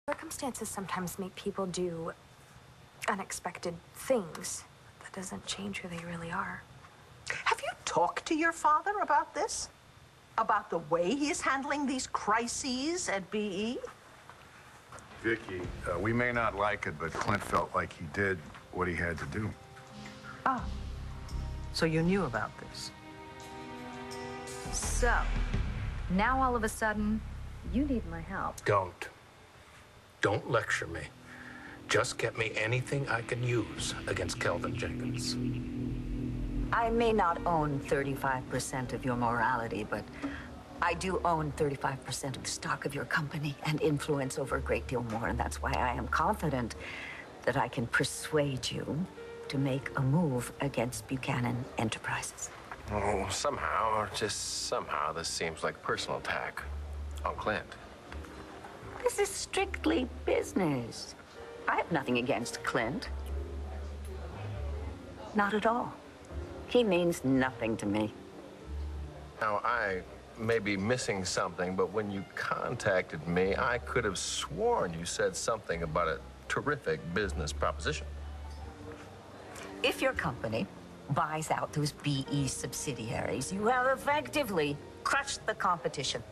Circumstances sometimes make people do unexpected things. That doesn't change who they really are. Have you talked to your father about this? About the way he is handling these crises at BE? Viki, we may not like it, but Clint felt like he did what he had to do. Oh, so you knew about this? So, now all of a sudden, you need my help. Don't lecture me. Just get me anything I can use against Calvin Jenkins. I may not own 35% of your morality, but I do own 35% of the stock of your company and influence over a great deal more, and that's why I am confident that I can persuade you to make a move against Buchanan Enterprises. Oh, somehow, just somehow, this seems like a personal attack on Clint. This is strictly business. I have nothing against Clint. Not at all. He means nothing to me. Now, I may be missing something, but when you contacted me, I could have sworn you said something about a terrific business proposition. If your company buys out those BE subsidiaries, you have effectively crushed the competition.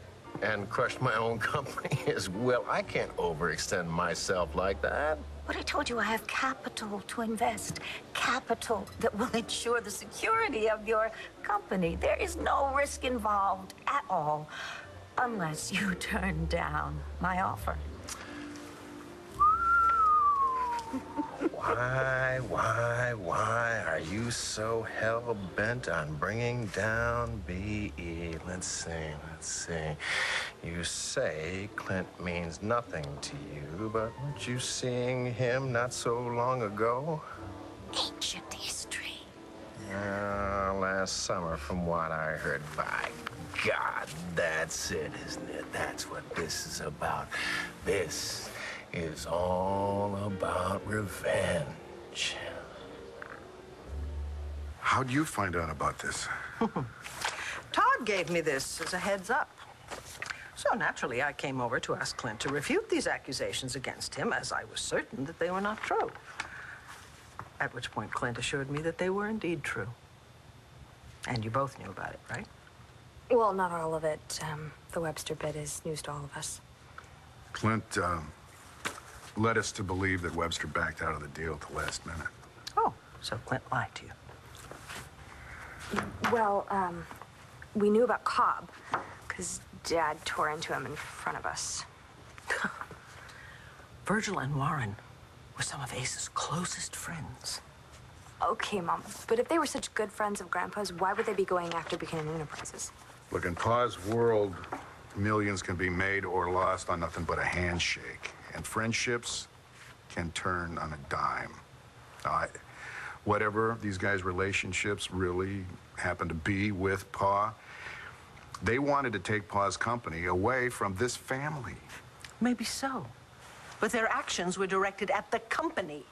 And crushed my own company as well. I can't overextend myself like that. But I told you I have capital to invest. Capital that will ensure the security of your company. There is no risk involved at all, unless you turn down my offer. Why are you so hell-bent on bringing down BE? Let's see. You say Clint means nothing to you, but weren't you seeing him not so long ago? Ancient history. Last summer, from what I heard. By God, that's it, isn't it? That's what this is about. This is all about revenge. How'd you find out about this? Todd gave me this as a heads up. So naturally, I came over to ask Clint to refute these accusations against him, as I was certain that they were not true. At which point, Clint assured me that they were indeed true. And you both knew about it, right? Well, not all of it. The Webster bit is news to all of us. Clint led us to believe that Webster backed out of the deal at the last minute. Oh, so Clint lied to you. Well, we knew about Cobb, because Dad tore into him in front of us. Virgil and Warren were some of Ace's closest friends. Okay, Mom, but if they were such good friends of Grandpa's, why would they be going after Buchanan Enterprises? Look, in Pa's world, millions can be made or lost on nothing but a handshake. And friendships can turn on a dime. Whatever these guys' relationships really happen to be with Pa, they wanted to take Pa's company away from this family. Maybe so. But their actions were directed at the company.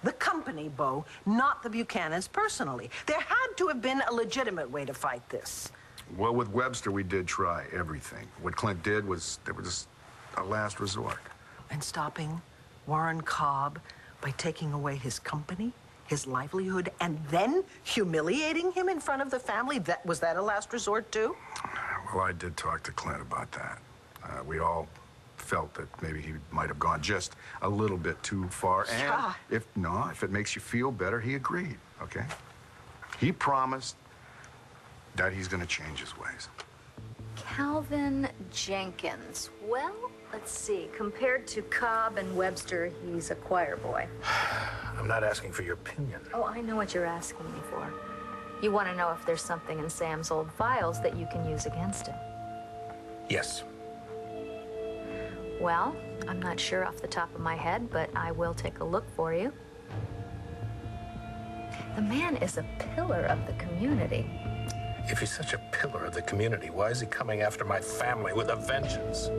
The company, Bo, not the Buchanans personally. There had to have been a legitimate way to fight this. Well, with Webster, we did try everything. What Clint did was, they were just a last resort. And stopping Warren Cobb by taking away his company, his livelihood, and then humiliating him in front of the family, was that a last resort too? Well, I did talk to Clint about that. We all felt that maybe he might have gone just a little bit too far. Yeah. And if it makes you feel better, he agreed, okay? He promised that he's gonna change his ways. Calvin Jenkins. Well, let's see. Compared to Cobb and Webster, he's a choir boy. I'm not asking for your opinion. Oh, I know what you're asking me for. You want to know if there's something in Sam's old files that you can use against him. Yes. Well, I'm not sure off the top of my head, but I will take a look for you. The man is a pillar of the community. If he's such a pillar of the community, why is he coming after my family with a vengeance?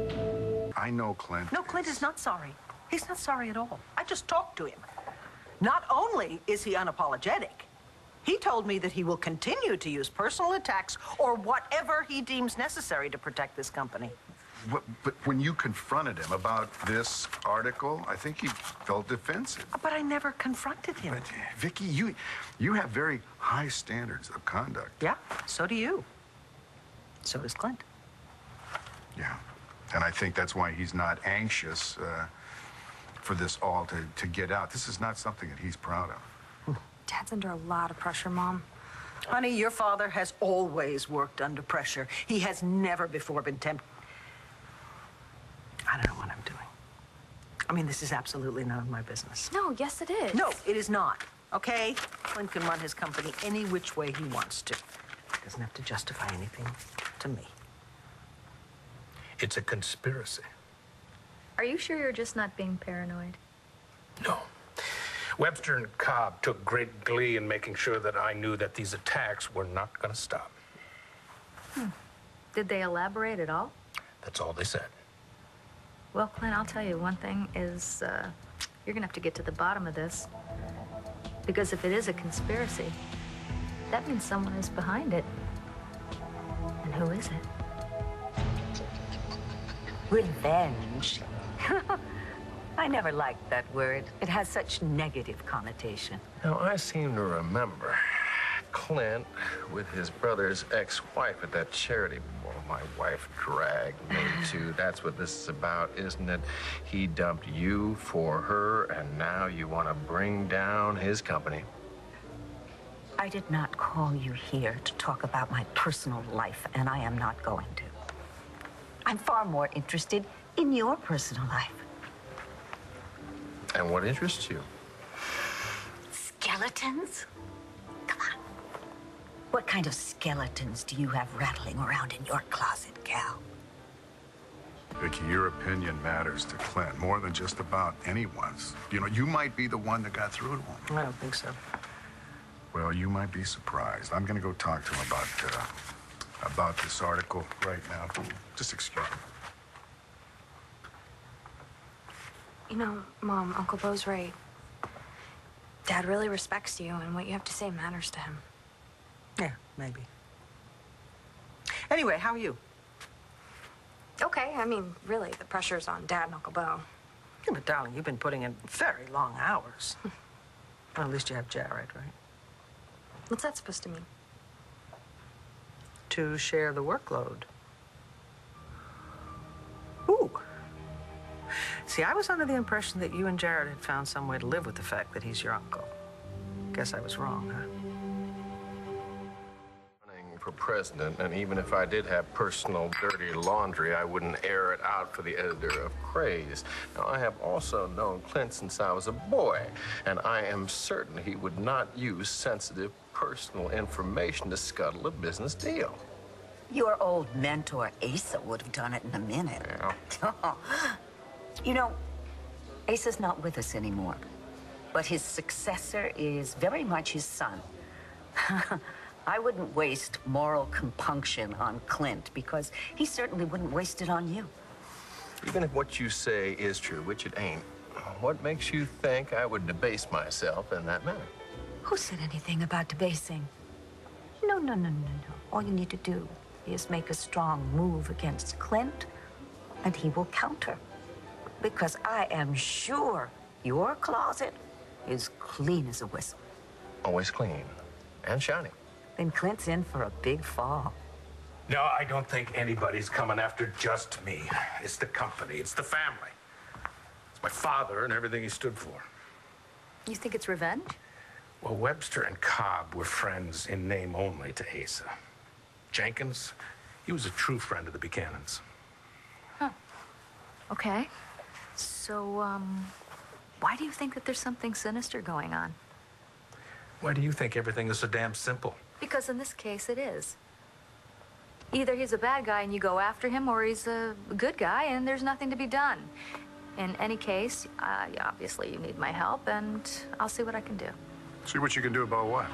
I know Clint. No, Clint is not sorry. He's not sorry at all. I just talked to him. Not only is he unapologetic, he told me that he will continue to use personal attacks or whatever he deems necessary to protect this company. But when you confronted him about this article, I think he felt defensive. But I never confronted him. But, Viki, you have very high standards of conduct. Yeah, so do you. So does Clint. Yeah, and I think that's why he's not anxious for this all to get out. This is not something that he's proud of. Dad's under a lot of pressure, Mom. Honey, your father has always worked under pressure. He has never before been tempted. I don't know what I'm doing. I mean, this is absolutely none of my business. No, yes, it is. No, it is not. Okay? Clint can run his company any which way he wants to. He doesn't have to justify anything to me. It's a conspiracy. Are you sure you're just not being paranoid? No. Webster and Cobb took great glee in making sure that I knew that these attacks were not going to stop. Did they elaborate at all? That's all they said. Well, Clint, I'll tell you one thing is you're gonna have to get to the bottom of this. Because if it is a conspiracy, that means someone is behind it. And who is it? Revenge. I never liked that word. It has such negative connotation. Now, I seem to remember Clint with his brother's ex-wife at that charity ball my wife dragged me to. That's what this is about, isn't it? He dumped you for her, and now you want to bring down his company. I did not call you here to talk about my personal life, and I am not going to. I'm far more interested in your personal life. And what interests you? Skeletons? Come on. What kind of skeletons do you have rattling around in your closet, Cal? Viki, your opinion matters to Clint more than just about anyone's. You know, you might be the one that got through to him. I don't think so. Well, you might be surprised. I'm going to go talk to him about this article right now. Just excuse me. You know, Mom, Uncle Bo's right. Dad really respects you, and what you have to say matters to him. Yeah, maybe. Anyway, how are you? Okay, I mean, really, the pressure's on Dad and Uncle Bo. Yeah, but darling, you've been putting in very long hours. Well, at least you have Jared, right? What's that supposed to mean? To share the workload. Ooh. See, I was under the impression that you and Jared had found some way to live with the fact that he's your uncle. Guess I was wrong, huh? Running for president, and even if I did have personal dirty laundry, I wouldn't air it out for the editor of Craze. Now, I have also known Clint since I was a boy, and I am certain he would not use sensitive personal information to scuttle a business deal. Your old mentor, Asa, would have done it in a minute. Yeah. You know, Asa's not with us anymore, but his successor is very much his son. I wouldn't waste moral compunction on Clint because he certainly wouldn't waste it on you. Even if what you say is true, which it ain't, what makes you think I would debase myself in that manner? Who said anything about debasing? No. All you need to do is make a strong move against Clint, and he will counter. Because I am sure your closet is clean as a whistle. Always clean and shiny. Then Clint's in for a big fall. No, I don't think anybody's coming after just me. It's the company. It's the family. It's my father and everything he stood for. You think it's revenge? Well, Webster and Cobb were friends in name only to Asa. Jenkins, he was a true friend of the Buchanans. Huh. Okay. So, why do you think that there's something sinister going on? Why do you think everything is so damn simple? Because in this case, it is. Either he's a bad guy and you go after him, or he's a good guy and there's nothing to be done. In any case, obviously you need my help, and I'll see what I can do. See what you can do about what?